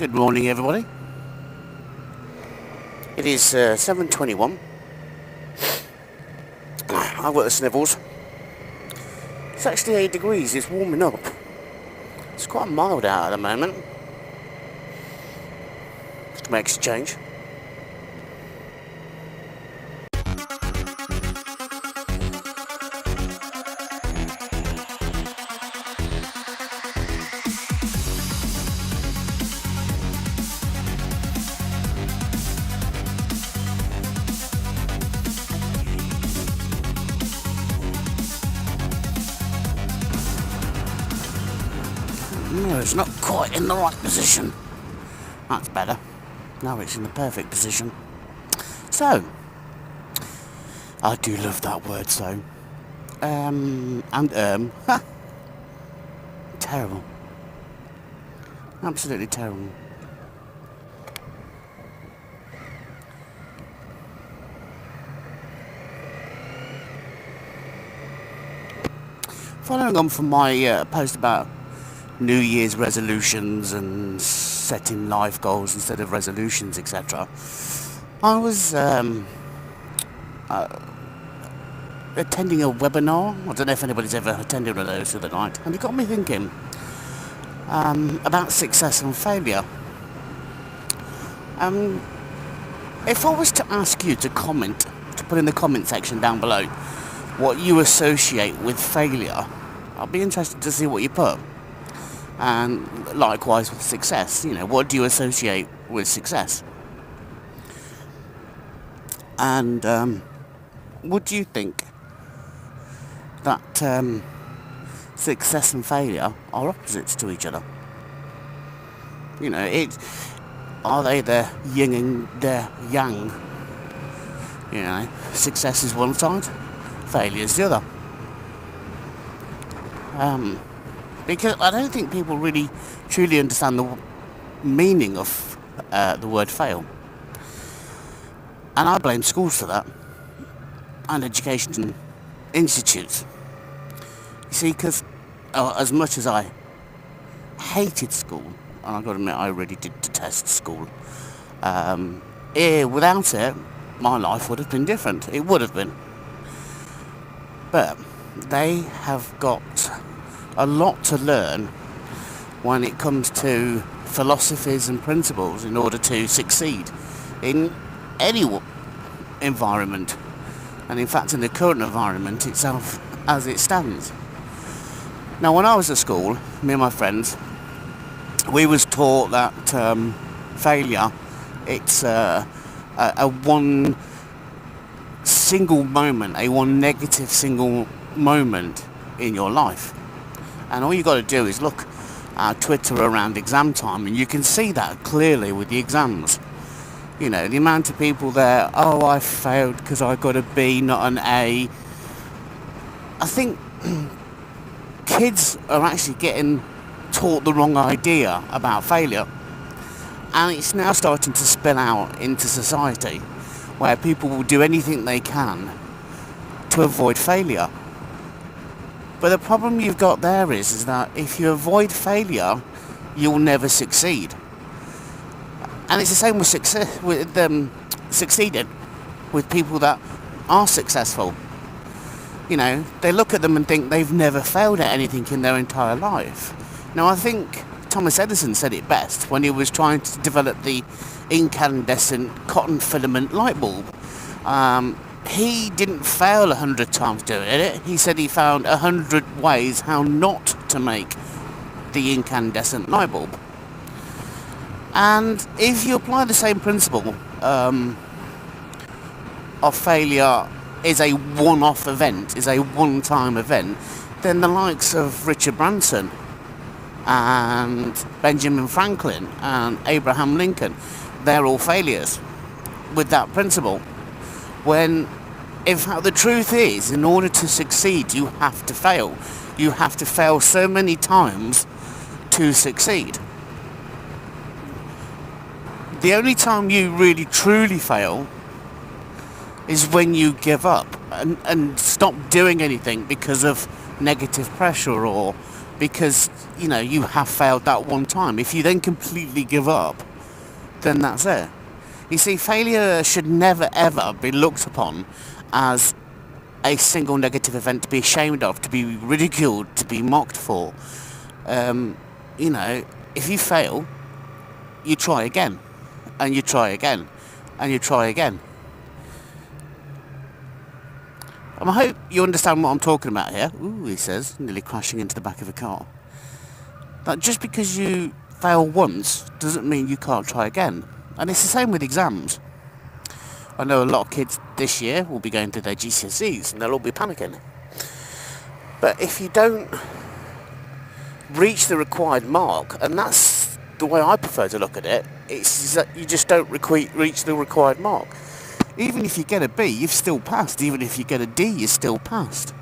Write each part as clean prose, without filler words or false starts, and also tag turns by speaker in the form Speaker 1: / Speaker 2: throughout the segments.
Speaker 1: Good morning, everybody. It is 7:21. I've got the snivels. It's actually 8 degrees. It's warming up. It's quite mild out at the moment. Which makes a change. No, it's not quite in the right position. That's better. Now it's in the perfect position. So, I do love that word, so. Terrible. Absolutely terrible. Following on from my post about New Year's resolutions and setting life goals instead of resolutions, etc. I was attending a webinar. I don't know if anybody's ever attended one of those the other night, and it got me thinking about success and failure. If I was to ask you to comment, to put in the comment section down below what you associate with failure, I'll be interested to see what you put. And likewise with success, what do you associate with success? And would you think that success and failure are opposites to each other? Are they the yin and the yang? Success is one side, failure is the other. Because I don't think people really truly understand the meaning of the word fail. And I blame schools for that, and education institutes. You see, because as much as I hated school, and I've got to admit I really did detest school, without it, my life would have been different. It would have been. But they have got a lot to learn when it comes to philosophies and principles in order to succeed in any environment, and in fact in the current environment itself as it stands. Now, when I was at school, me and my friends, we was taught that failure, it's a one single moment, a one negative single moment in your life. And all you got to do is look at Twitter around exam time, and you can see that clearly with the exams. The amount of people there, oh, I failed because I got a B, not an A. I think kids are actually getting taught the wrong idea about failure. And it's now starting to spill out into society, where people will do anything they can to avoid failure. But the problem you've got there is that if you avoid failure, you'll never succeed. And it's the same with success, with succeeding, with people that are successful. They look at them and think they've never failed at anything in their entire life. Now, I think Thomas Edison said it best when he was trying to develop the incandescent cotton filament light bulb. He didn't fail 100 times doing it. He said he found 100 ways how not to make the incandescent light bulb. And if you apply the same principle of failure is a one-off event, is a one-time event, then the likes of Richard Branson and Benjamin Franklin and Abraham Lincoln, they're all failures with that principle. When, in fact, the truth is, in order to succeed, you have to fail. You have to fail so many times to succeed. The only time you really truly fail is when you give up and stop doing anything because of negative pressure or because, you know, you have failed that one time. If you then completely give up, then that's it. You see, failure should never ever be looked upon as a single negative event to be ashamed of, to be ridiculed, to be mocked for. You know, if you fail, you try again, and you try again, and you try again. I hope you understand what I'm talking about here. Ooh, he says, nearly crashing into the back of a car. That just because you fail once doesn't mean you can't try again. And it's the same with exams. I know a lot of kids this year will be going to their GCSEs and they'll all be panicking. But if you don't reach the required mark, and that's the way I prefer to look at it, it's that you just don't reach the required mark. Even if you get a B, you've still passed. Even if you get a D, you're still passed.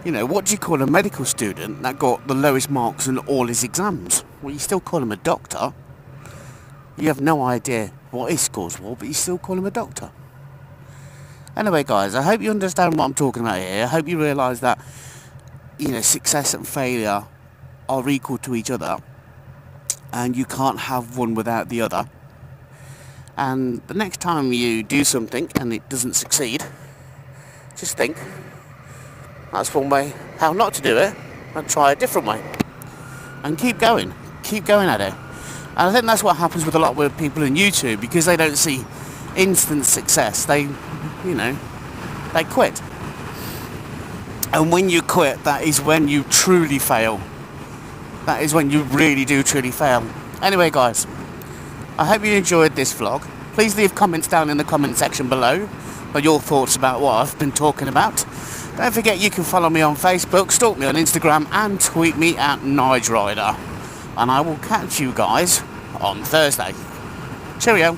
Speaker 1: You know, what do you call a medical student that got the lowest marks in all his exams? Well, you still call him a doctor. You have no idea what his scores were, but you still call him a doctor. Anyway, guys, I hope you understand what I'm talking about here. I hope you realise that, you know, success and failure are equal to each other, and you can't have one without the other. And the next time you do something and it doesn't succeed, just think, that's one way how not to do it, and try a different way. And keep going at it. And I think that's what happens with a lot of people in YouTube, because they don't see instant success. They, you know, they quit. And when you quit, that is when you truly fail. That is when you really do truly fail. Anyway, guys, I hope you enjoyed this vlog. Please leave comments down in the comment section below on your thoughts about what I've been talking about. Don't forget you can follow me on Facebook, stalk me on Instagram, and tweet me at Nige-Rider. And I will catch you guys on Thursday. Cheerio.